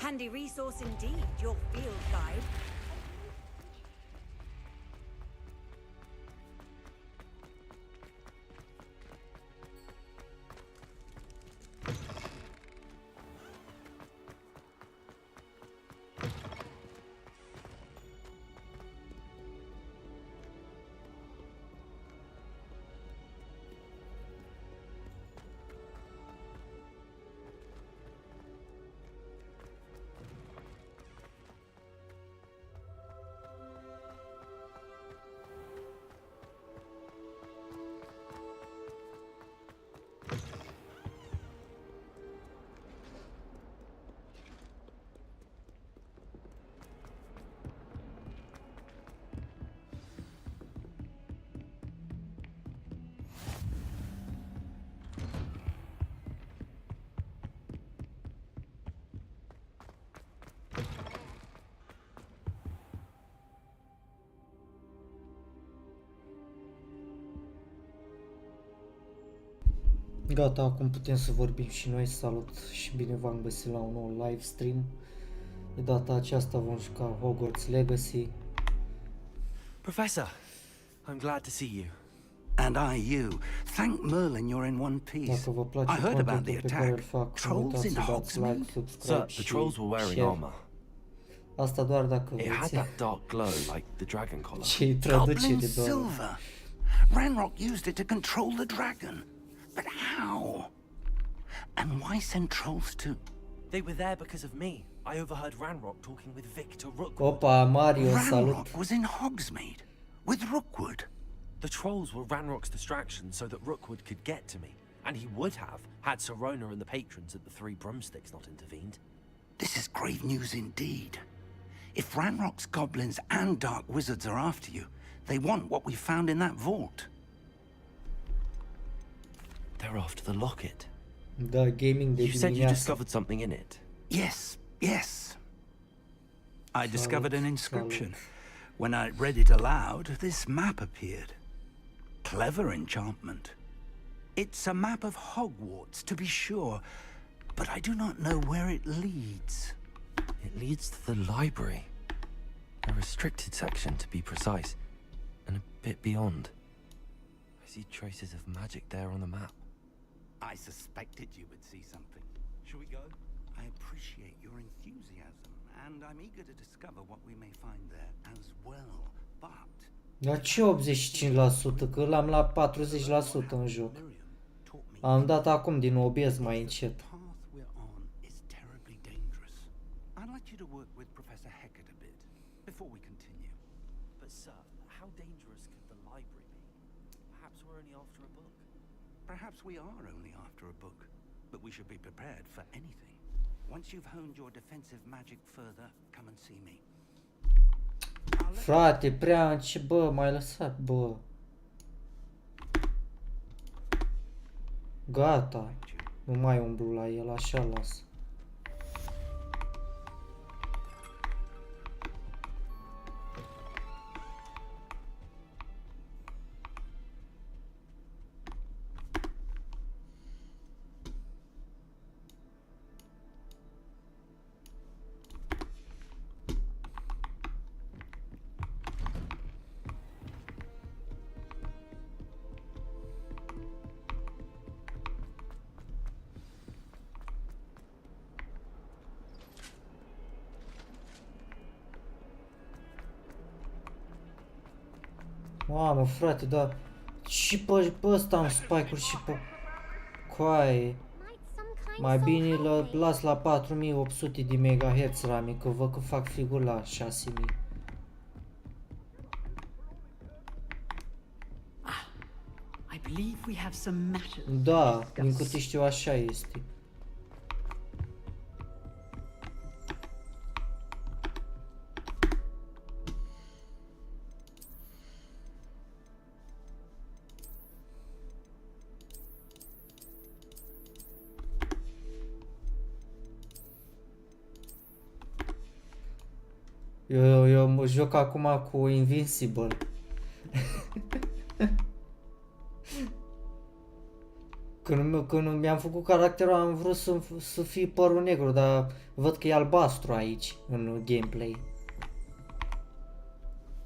handy resource indeed, your field guide. Gata, acum putem să vorbim și noi. Salut și bine v-am găsit la un nou live stream. De data aceasta vom juca Hogwarts Legacy. Professor, I'm glad to see you. And you. Thank Merlin you're in one piece. Dacă vă place I heard about the contentul pe care îl attack. fac, nu Trolls uitați in să dați Hogsmeade? like, subscribe Sir, și the trolls were wearing share. armor. Asta doar dacă It had vreți. that dark glow like the dragon collar. Ce traducere Goblin doar. silver. Ranrock used it to control the dragon. But how? And why send trolls to... They were there because of me. I overheard Ranrock talking with Victor Rookwood. Opa, Mario, salut. Ranrock was in Hogsmeade with Rookwood. The trolls were Ranrock's distraction so that Rookwood could get to me. And he would have had Sirona and the patrons at the Three Broomsticks not intervened. This is grave news indeed. If Ranrock's goblins and dark wizards are after you, they want what we found in that vault. They're after the locket. Da, gaming de You said you dimineață. discovered something in it. Yes. I discovered an Salut, inscription. salut. When I read it aloud, this map appeared. Clever enchantment. It's a map of Hogwarts, to be sure, but I do not know where it leads. It leads to the library. A restricted section, to be precise. And a bit beyond. I see traces of magic there on the map. I suspected you would see something. Shall we go? I appreciate your enthusiasm, and I'm eager to discover what we may find there as well, but... Dar ce 85%? Că l-am la 40% în joc. Am dat acum din obiez mai încet. The path we're on is terribly dangerous. I'd like you to work with Professor Hecat a bit before we continue. But sir, how dangerous could the library be? Perhaps we're only after a book. Perhaps we are only after a book, but we should be prepared for anything. Once you've honed your defensive magic further, come and see me. Frate, prea ce, bă, m-ai lăsat, bă. Gata. Nu mai umblu la el, așa las. Mamă, frate, dar și pe ăsta am spike-uri și pe coaie. Mai bine îl las la 4800 de MHz rame, că văd că fac figuri la 6000. I believe we have some matters. Da, din câte știu așa este. Eu mă joc acum cu Invincible. Când mi-am făcut caracterul am vrut să fie părul negru, dar văd că e albastru aici, în gameplay.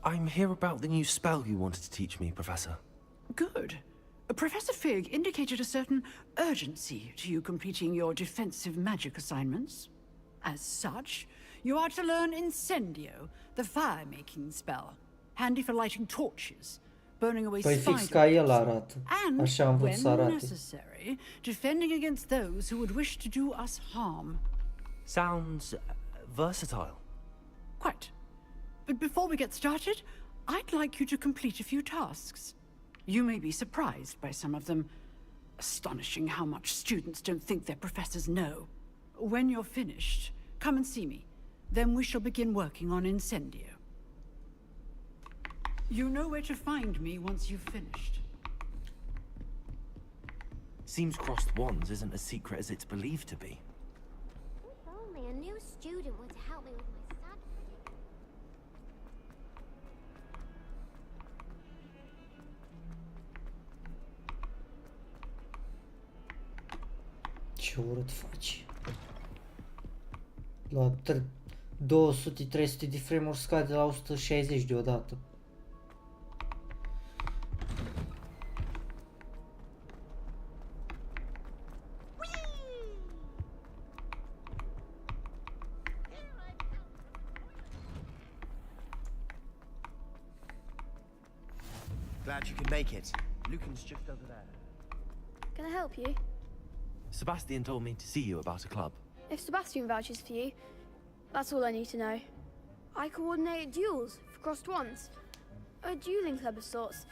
I'm here about the new spell you wanted to teach me, Professor. Good. Professor Fig indicated a certain urgency to you completing your defensive magic assignments. As such, you are to learn Incendio, the fire-making spell, handy for lighting torches, burning away Păi spider fix ca el webs, arată. and, Așa am vrut să when arate. necessary, defending against those who would wish to do us harm. Sounds versatile. Quite. But before we get started, I'd like you to complete a few tasks. You may be surprised by some of them. Astonishing how much students don't think their professors know. When you're finished, come and see me. Then we shall begin working on Incendio. You know where to find me once you've finished. Seems crossed wands isn't as secret as it's believed to be. If only a new student were to help me with my sad predicament. Ce urât faci. La 200-300 de frame-uri scade la 160 deodată. Glad you could make it. Lucan's just over there. Can I help you? Sebastian told me to see you about a club. If Sebastian vouches for you, that's all I need to know. I coordinate duels for crossed wands. A dueling club of sorts.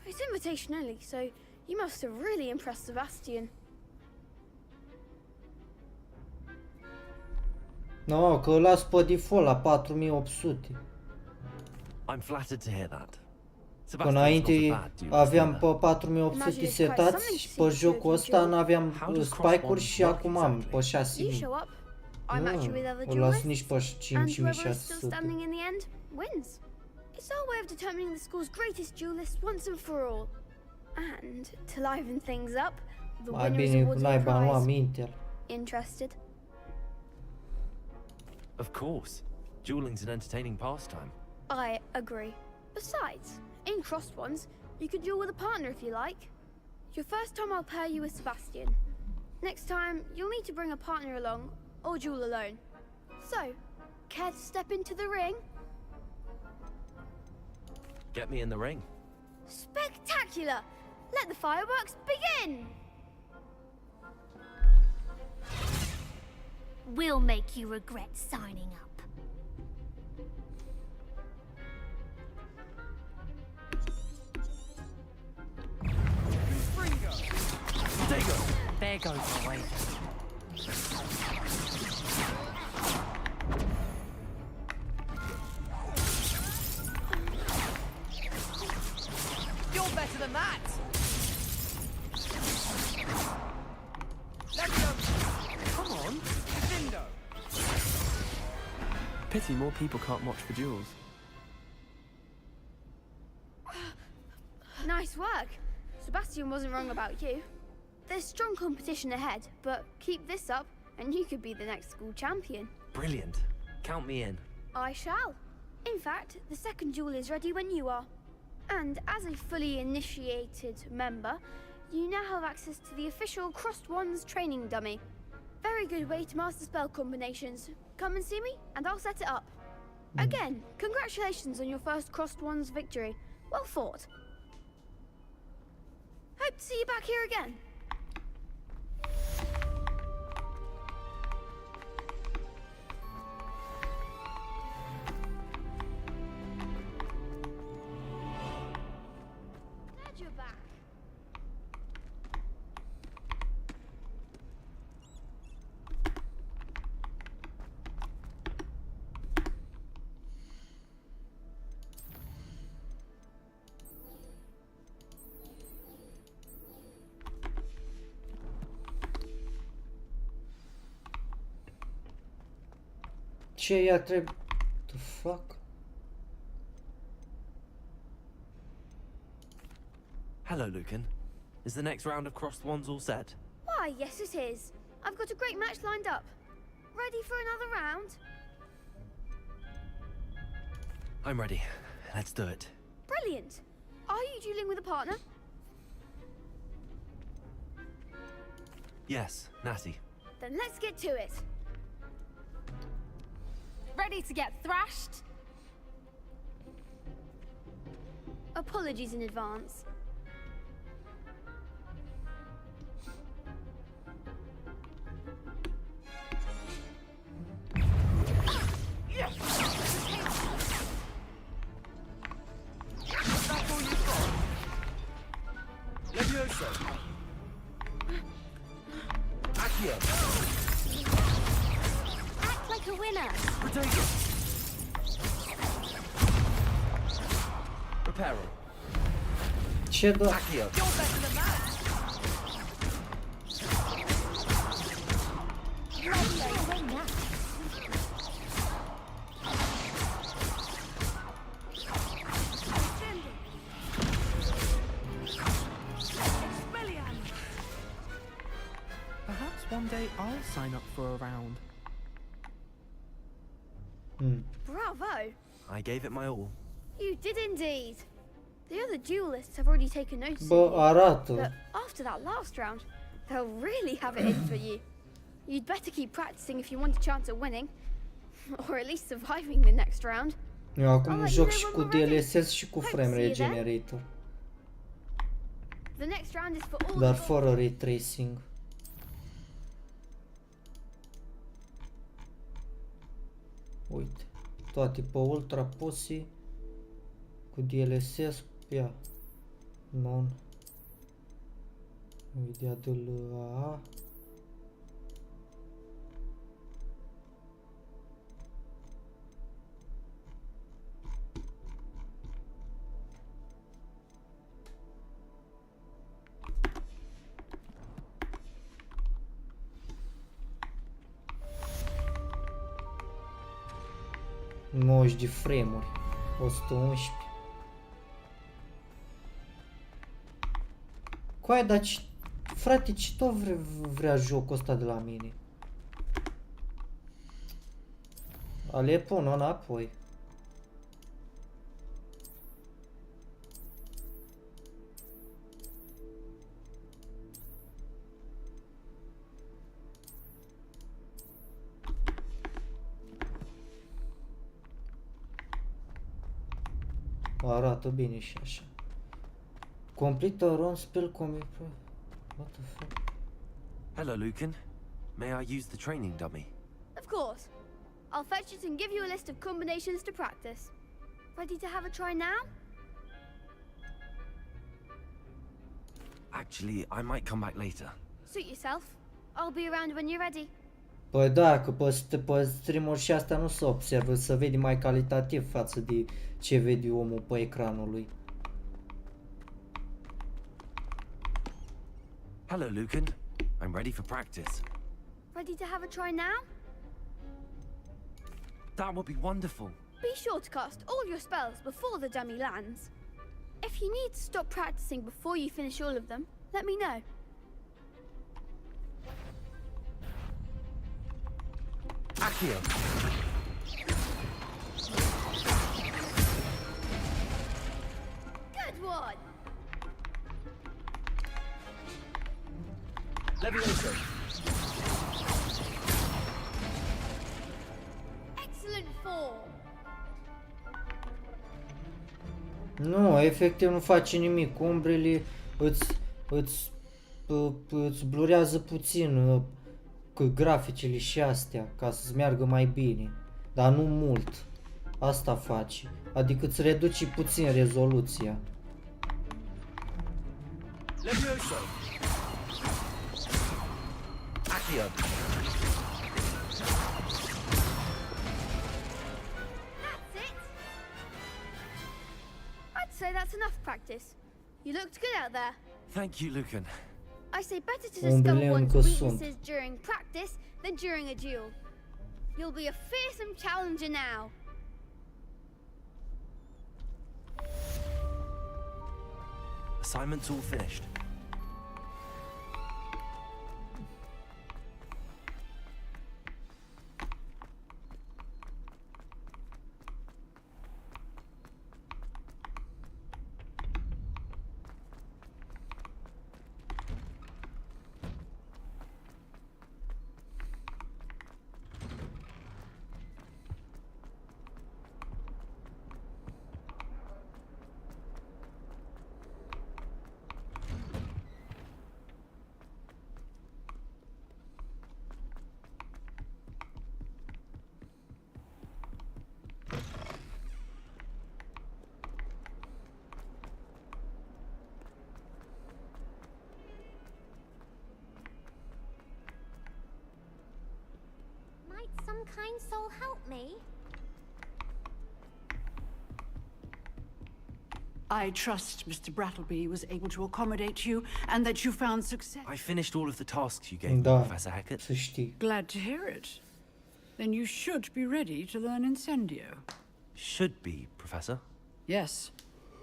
It's invitation only, so you must have really impressed Sebastian. No, că îl las pe default la 4800. I'm flattered to hear that. Că Sebastian's înainte not a bad duelist aveam either. pe 4800 setați și pe jocul ăsta n-aveam spike-uri și acum am pe You 6000. show up, I match you with other O las nici duelists, pe and whoever is still 5600. standing in the end wins. It's our way of determining the school's greatest duelist once and for all. And to liven things up, the Mai winner is bine cu awarded a naiba am luat prize. Intel. Interested? Of course. Dueling's an entertaining pastime. I agree. Besides, in crossed ones, you could duel with a partner if you like. Your first time I'll pair you with Sebastian. Next time, you'll need to bring a partner along, or duel alone. So, care to step into the ring? Get me in the ring. Spectacular! Let the fireworks begin! We'll make you regret signing up. There goes the way. You're better than that! Let me go! Come on! Defendo! Pity more people can't watch for duels. Nice work. Sebastian wasn't wrong about you. There's strong competition ahead, but keep this up and you could be the next school champion. Brilliant. Count me in. I shall. In fact, the second duel is ready when you are. And as a fully initiated member, you now have access to the official Crossed Wands training dummy. Very good way to master spell combinations. Come and see me, and I'll set it up. Again, congratulations on your first Crossed Wands victory. Well fought. Hope to see you back here again. Glad you're back. Ce ea trebuie... The fuck? Hello, Lucan. Is the next round of crossed wands all set? Why, yes it is. I've got a great match lined up. Ready for another round? I'm ready. Let's do it. Brilliant. Are you dueling with a partner? Yes, Natty. Then let's get to it. Ready to get thrashed? Apologies in advance. Levioso. Accio. Act like a winner. Protego. Reparo. Ce da? Accio. Perhaps one day I'll sign up for a round. Bravo! I gave it my all. You did indeed. The other duelists have already taken notice of Bă, you, arată. but after that last round, they'll really have it in for you. You'd better keep practicing if you want a chance at winning, or at least surviving the next round. Eu acum I'll let joc you și know cu when we're ready. DLSS și cu Hope frame to see you there. regenerator, The next round is for all dar the fără ray tracing. Uite, toate pe ultra posi cu DLSS, ia, non, idea de la nouă de frame-uri, 111. Coaie, dar ce, frate, ce tot vrea jocul ăsta de la mine? Ale pun înapoi. Arată bine și așa. Complete a run spell comic. What the fuck? Hello, Lucan. May I use the training dummy? Of course. I'll fetch it and give you a list of combinations to practice. Ready to have a try now? Actually, I might come back later. Suit yourself. I'll be around when you're ready. Păi da, că pe stream-uri și astea nu se observă, să vede mai calitativ față de ce vede omul pe ecranul lui. Hello, Lucan. I'm ready for practice. Ready to have a try now? That would be wonderful. Be sure to cast all your spells before the dummy lands. If you need to stop practicing before you finish all of them, let me know. Accio. Good one! Levioso. Excellent form! Nu, efectiv nu face nimic. Umbrele îți blurează puțin graficele și astea, ca să-ți meargă mai bine. Dar nu mult. Asta face. Adică îți reduce puțin rezoluția. Levioso. Accio. That's it! I'd say that's enough practice. You looked good out there. Thank you, Lucan. I say better to Umbrele discover one's încă sunt. weaknesses during practice than during a duel. You'll be a fearsome challenger now. Assignment's all finished. kind soul help me? I trust Mr. Brattleby was able to accommodate you and that you found success. I finished all of the tasks you gave me, Da, Professor Hackett. să știi. Glad to hear it. Then you should be ready to learn Incendio. Should be, Professor. Yes.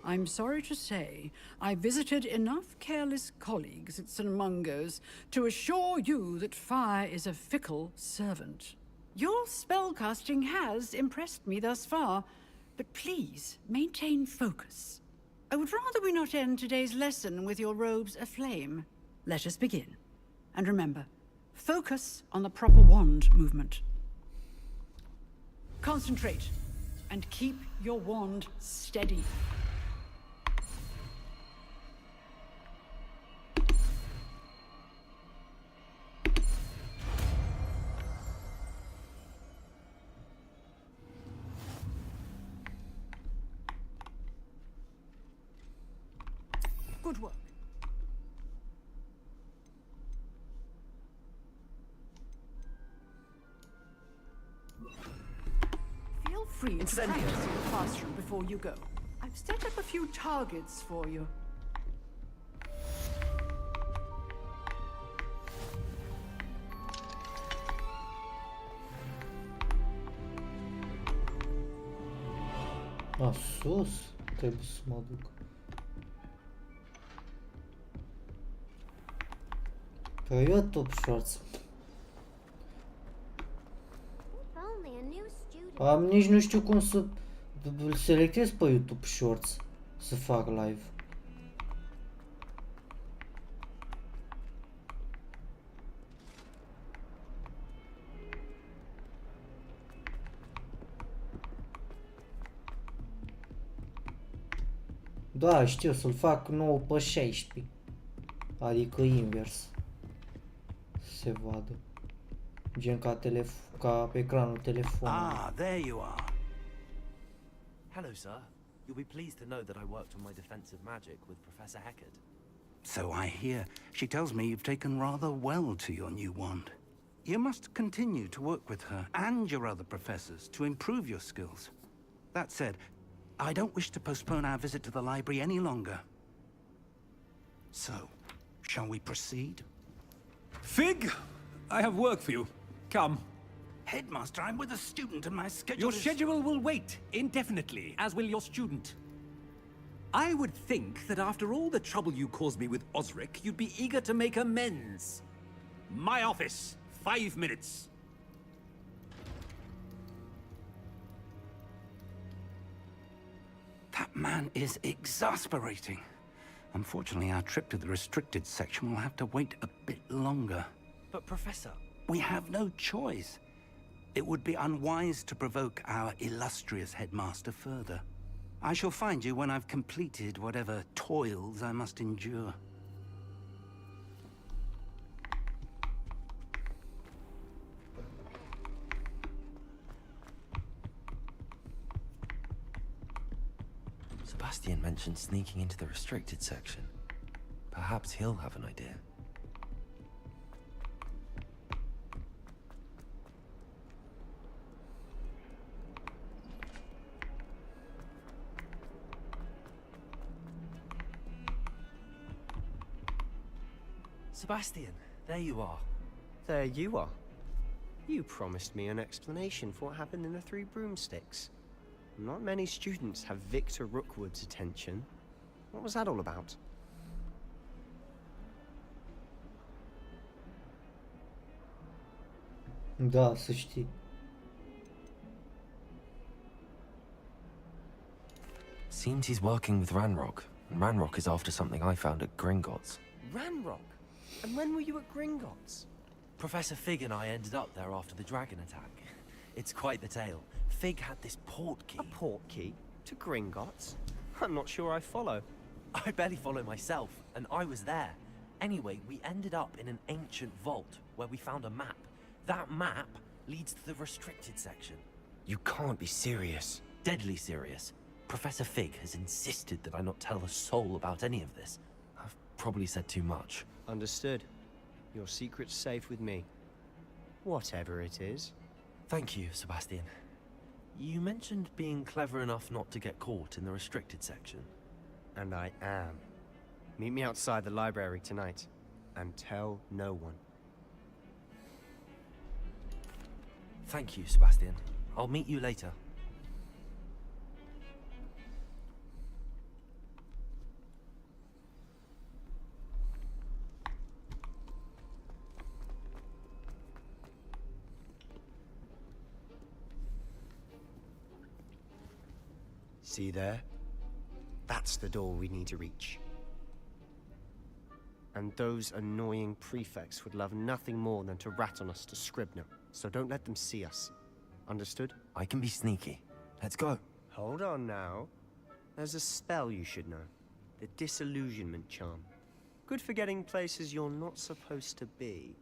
I'm sorry to say, I visited enough careless colleagues at St. Mungo's to assure you that fire is a fickle servant. Your spellcasting has impressed me thus far, but please maintain focus. I would rather we not end today's lesson with your robes aflame. Let us begin. And remember, focus on the proper wand movement. Concentrate, and keep your wand steady. Good work. Feel free to practice in the classroom before you go. I've set up a few targets for you. A, sus? Trebuie să mă duc. Că eu top shorts. Only a new student. Am nici nu știu cum să îl selectez pe YouTube Shorts să fac live. Da, știu, să-l fac 9 pe 16. Adică invers. Se vadă. Gen ca pe ecranul telefonului. Ah, there you are. Hello, sir. You'll be pleased to know that I worked on my defensive magic with Professor Hackett. So I hear. She tells me you've taken rather well to your new wand. You must continue to work with her and your other professors to improve your skills. That said, I don't wish to postpone our visit to the library any longer. So, shall we proceed? Fig, I have work for you. Come. Headmaster, I'm with a student and my schedule Your is... schedule will wait indefinitely, as will your student. I would think that after all the trouble you caused me with Osric, you'd be eager to make amends. My office, 5 minutes. That man is exasperating. Unfortunately, our trip to the restricted section will have to wait a bit longer. But, Professor... We have no choice. It would be unwise to provoke our illustrious headmaster further. I shall find you when I've completed whatever toils I must endure. Sebastian mentioned sneaking into the restricted section. Perhaps he'll have an idea. Sebastian, there you are. There you are. You promised me an explanation for what happened in the Three Broomsticks. Not many students have Victor Rookwood's attention. What was that all about? Da, să știi. Seems he's working with Ranrock, and Ranrock is after something I found at Gringotts. Ranrock? And when were you at Gringotts? Professor Fig and I ended up there after the dragon attack. It's quite the tale. Fig had this port key. A port key? To Gringotts? I'm not sure I follow. I barely follow myself, and I was there. Anyway, we ended up in an ancient vault where we found a map. That map leads to the restricted section. You can't be serious. Deadly serious. Professor Fig has insisted that I not tell a soul about any of this. I've probably said too much. Understood. Your secret's safe with me. Whatever it is. Thank you, Sebastian. You mentioned being clever enough not to get caught in the restricted section. And I am. Meet me outside the library tonight, and tell no one. Thank you, Sebastian. I'll meet you later. See there? That's the door we need to reach. And those annoying prefects would love nothing more than to rat on us to Scribner, so don't let them see us. Understood? I can be sneaky. Let's go. Hold on now. There's a spell you should know. The Disillusionment Charm. Good for getting places you're not supposed to be.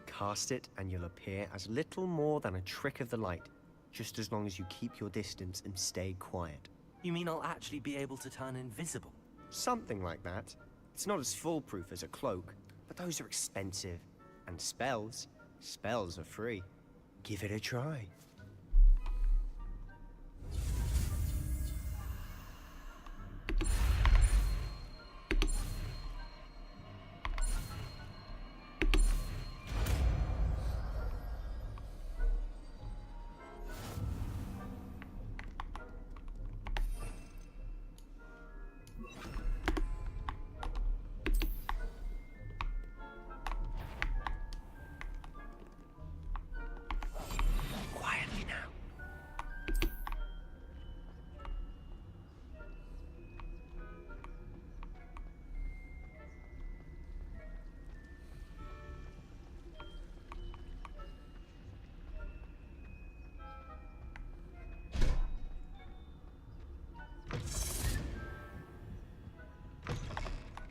Cast it and you'll appear as little more than a trick of the light, just as long as you keep your distance and stay quiet. You mean I'll actually be able to turn invisible? Something like that. It's not as foolproof as a cloak, but those are expensive. And spells are free. Give it a try. Quietly now.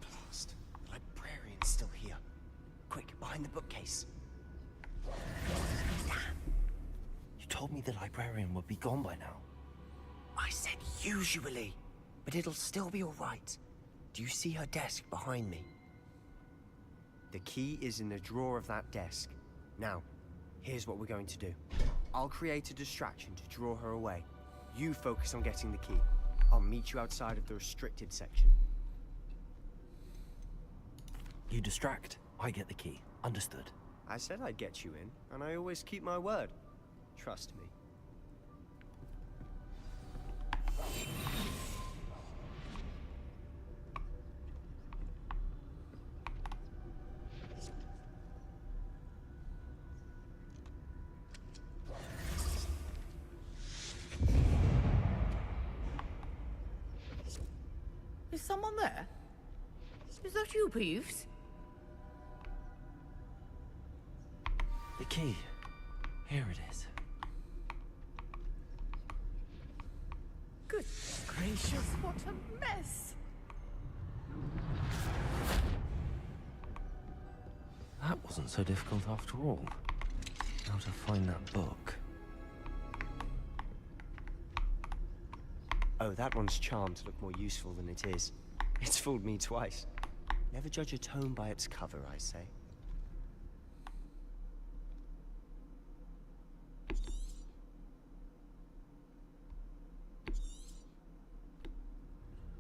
Blast. The librarian's still here. Quick, behind the bookcase. You told me the librarian would be gone by now. I said usually, but it'll still be all right. Do you see her desk behind me? The key is in the drawer of that desk. Now, here's what we're going to do. I'll create a distraction to draw her away. You focus on getting the key. I'll meet you outside of the restricted section. You distract, I get the key. Understood. I said I'd get you in, and I always keep my word. Trust me. Is someone there? Is that you, Peeves? The key. Here it is. Good gracious, what a mess! That wasn't so difficult after all. How to find that book. Oh, that one's charmed to look more useful than it is. It's fooled me twice. Never judge a tome by its cover, I say.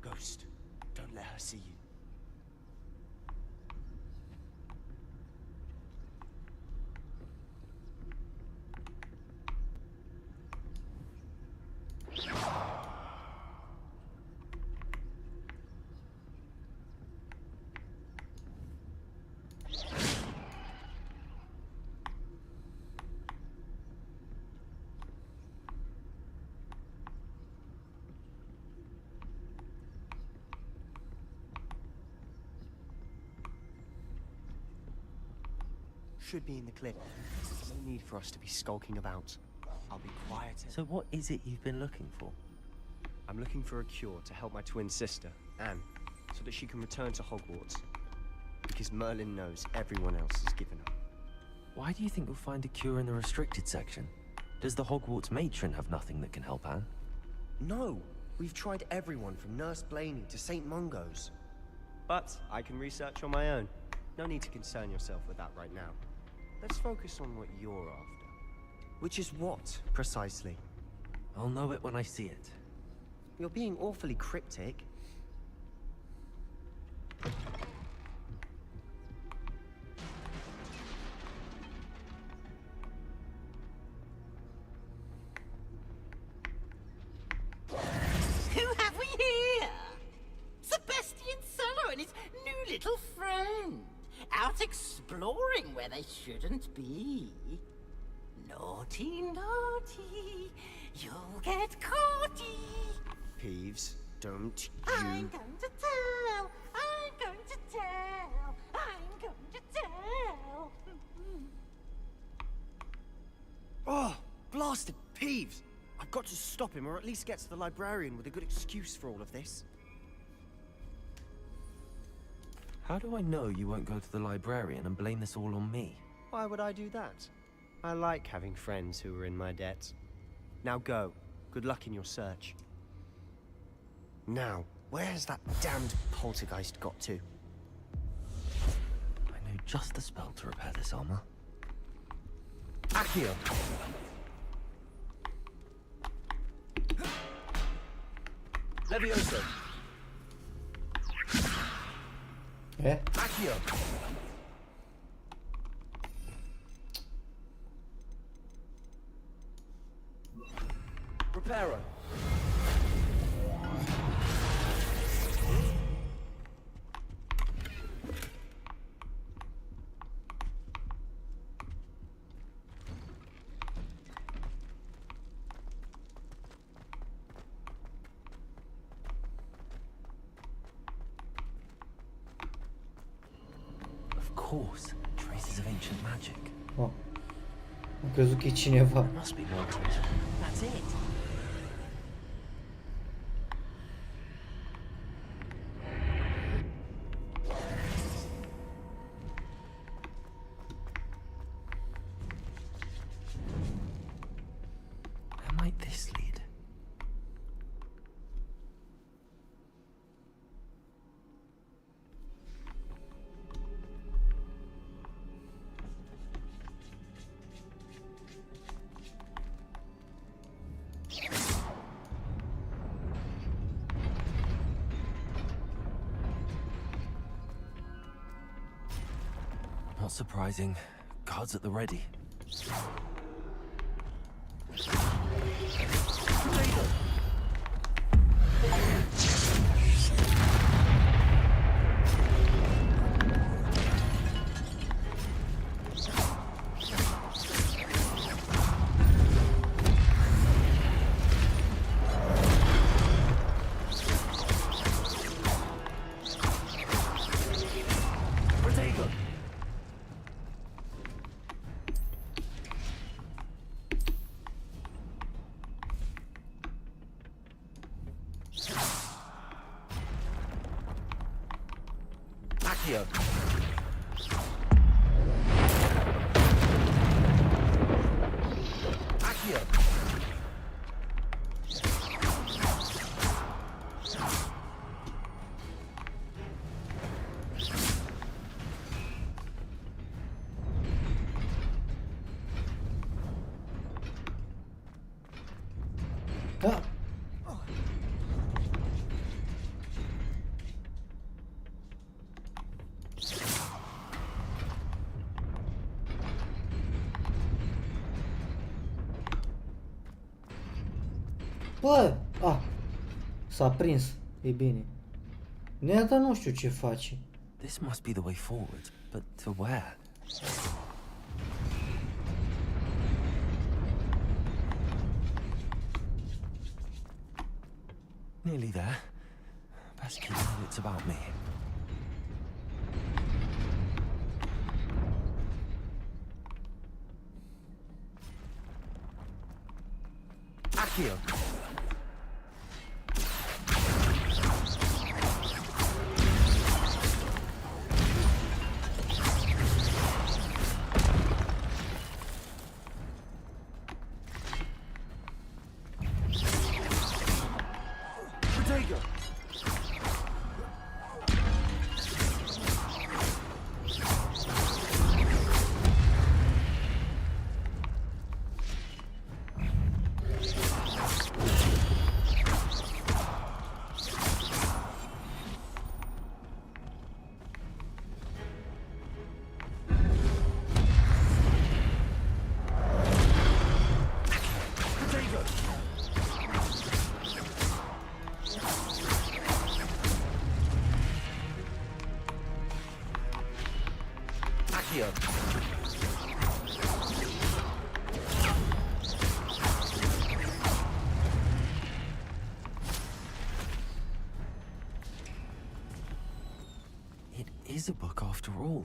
Ghost, don't let her see you. Should be in the clip. No need for us to be skulking about. I'll be quiet. So what is it you've been looking for? I'm looking for a cure to help my twin sister, Anne, so that she can return to Hogwarts. Because Merlin knows everyone else has given up. Why do you think you'll find a cure in the restricted section? Does the Hogwarts matron have nothing that can help Anne? No! We've tried everyone from Nurse Blaney to St. Mungo's. But I can research on my own. No need to concern yourself with that right now. Let's focus on what you're after. Which is what, precisely? I'll know it when I see it. You're being awfully cryptic. Who have we here? Sebastian Suller and his new little friend. Out exploring where they shouldn't be. Naughty, naughty. You'll get caughty. Peeves, don't I'm you... going to tell. I'm going to tell. I'm going to tell. Oh, blasted Peeves! I've got to stop him, or at least get to the librarian with a good excuse for all of this. How do I know you won't go to the librarian and blame this all on me? Why would I do that? I like having friends who are in my debt. Now go. Good luck in your search. Now, where's that damned poltergeist got to? I know just the spell to repair this armor. Accio! Levioso! Eh? Accio! Reparo! Of course, traces of ancient magic. Oh. Am crezut că e cineva. There must be more to it. That's it. Where might this lead? Not surprising. Guards at the ready. Accio! Accio! Da. Bă! Ah! S-a prins. E bine. Neata nu știu ce face. This must be the way forward, but to where? Nearly there. Best keep my wits about me. Accio! Protego! Here. It is a book after all.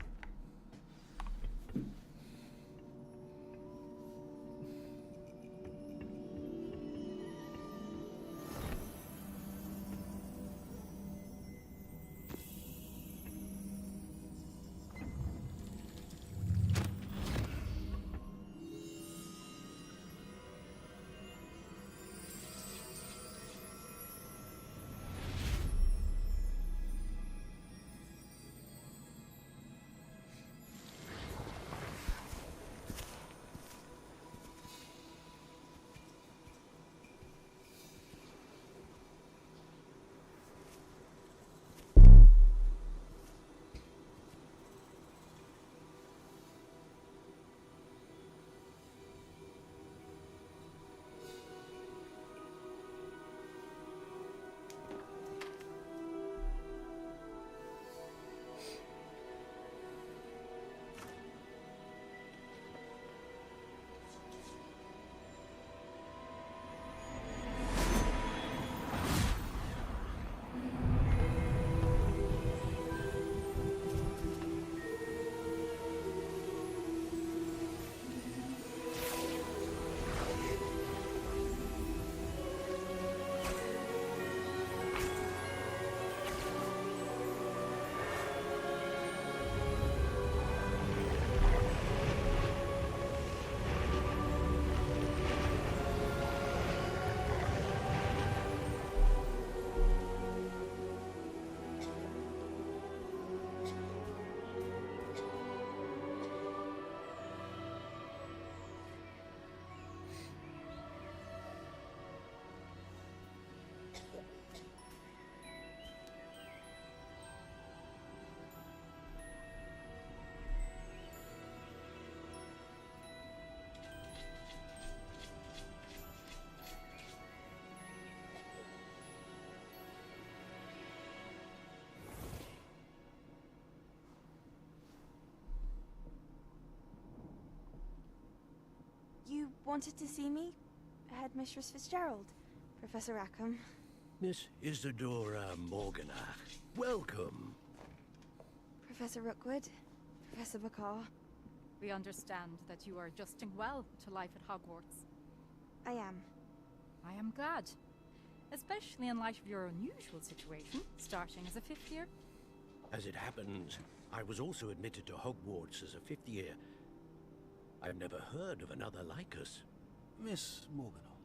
You wanted to see me? Headmistress Fitzgerald, Professor Rackham. Miss Isadora Morganach, welcome. Professor Rookwood, Professor Bakar. We understand that you are adjusting well to life at Hogwarts. I am. I am glad. Especially in light of your unusual situation, starting as a 5th year. As it happens, I was also admitted to Hogwarts as a 5th year. I've never heard of another like us. Miss Morganach,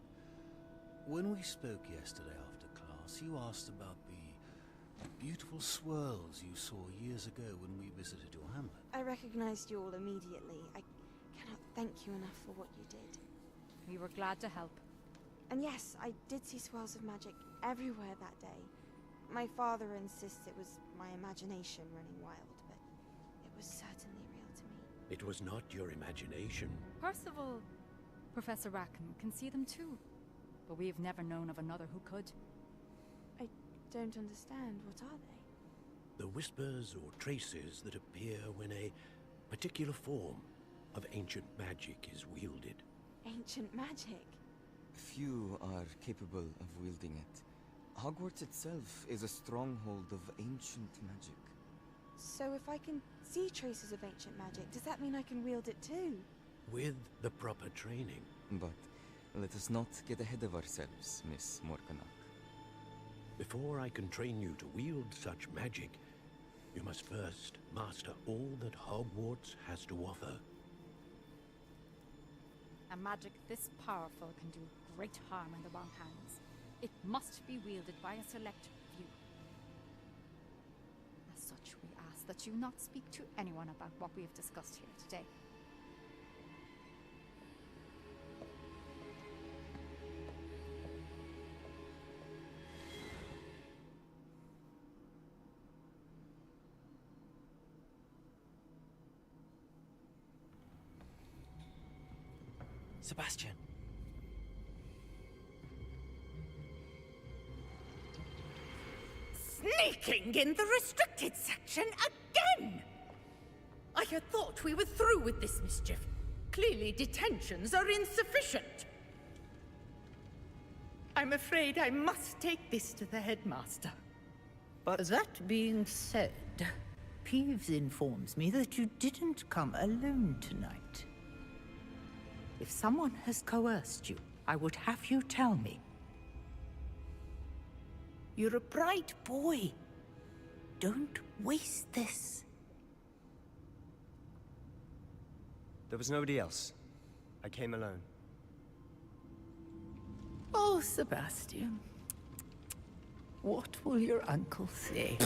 when we spoke yesterday after class, you asked about the beautiful swirls you saw years ago when we visited your hamlet. I recognized you all immediately. I cannot thank you enough for what you did. We were glad to help. And yes, I did see swirls of magic everywhere that day. My father insists it was my imagination running wild, but it was certainly real to me. It was not your imagination. Percival, Professor Rackham can see them too. But we've never known of another who could. I don't understand. What are they? The whispers or traces that appear when a particular form of ancient magic is wielded. Ancient magic? Few are capable of wielding it. Hogwarts itself is a stronghold of ancient magic. So if I can see traces of ancient magic, does that mean I can wield it too? With the proper training. But let us not get ahead of ourselves, Miss Morganach. Before I can train you to wield such magic, you must first master all that Hogwarts has to offer. A magic this powerful can do great harm in the wrong hands. It must be wielded by a select few. As such, we ask that you not speak to anyone about what we have discussed here today. Sebastian. Sneaking in the restricted section again! I I had thought we were through with this mischief. Clearly detentions are insufficient. I'm afraid I must take this to the headmaster. But that being said, Peeves informs me that you didn't come alone tonight. If someone has coerced you, I would have you tell me. You're a bright boy. Don't waste this. There was nobody else. I came alone. Oh, Sebastian. What will your uncle say?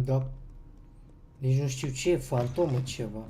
Da. Nici nu știu ce e, fantomă ceva.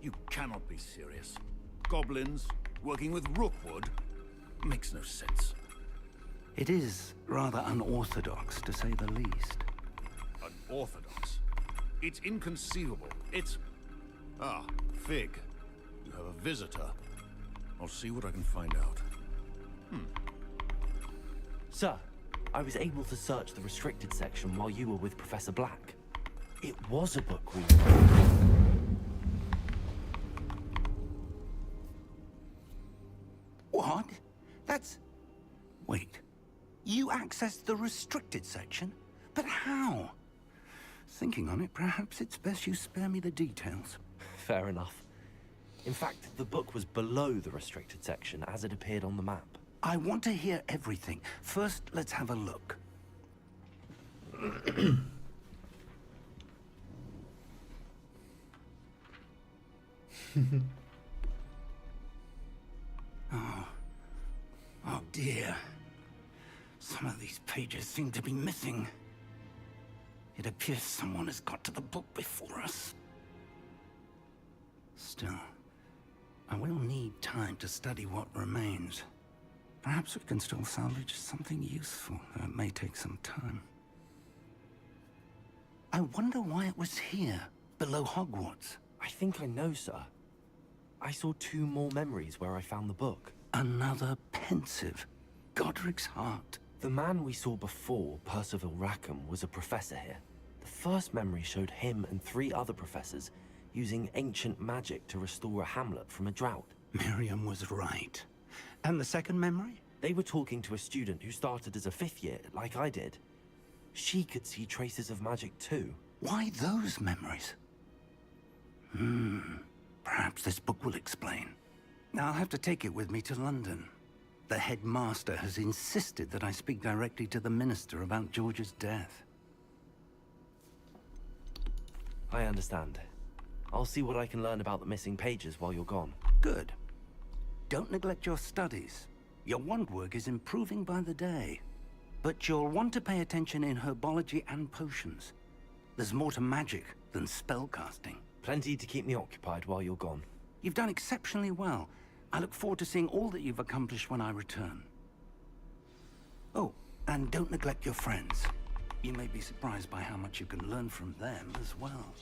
You cannot be serious. Goblins working with Rookwood makes no sense. It is rather unorthodox, to say the least. Unorthodox? It's inconceivable. It's... Ah, Fig. You have a visitor. I'll see what I can find out. Sir, I was able to search the restricted section while you were with Professor Black. It was a book we... What? That's... Wait. You accessed the restricted section? But how? Thinking on it, perhaps it's best you spare me the details. Fair enough. In fact, the book was below the restricted section as it appeared on the map. I want to hear everything. First, let's have a look. Oh dear. Some of these pages seem to be missing. It appears someone has got to the book before us. Still, I will need time to study what remains. Perhaps we can still salvage something useful, though it may take some time. I wonder why it was here, below Hogwarts. I think I know, sir. I saw 2 more memories where I found the book. Another pensive. Godric's heart. The man we saw before, Percival Rackham, was a professor here. The first memory showed him and 3 other professors using ancient magic to restore a hamlet from a drought. Miriam was right. And the second memory? They were talking to a student who started as a 5th year, like I did. She could see traces of magic too. Why those memories? Perhaps this book will explain. I'll have to take it with me to London. The headmaster has insisted that I speak directly to the minister about George's death. I understand. I'll see what I can learn about the missing pages while you're gone. Good. Don't neglect your studies. Your wand work is improving by the day. But you'll want to pay attention in herbology and potions. There's more to magic than spellcasting. Plenty to keep me occupied while you're gone. You've done exceptionally well. I look forward to seeing all that you've accomplished when I return. Oh, and don't neglect your friends. You may be surprised by how much you can learn from them as well.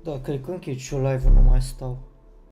Da, cred că închid și eu live-ul, nu mai stau.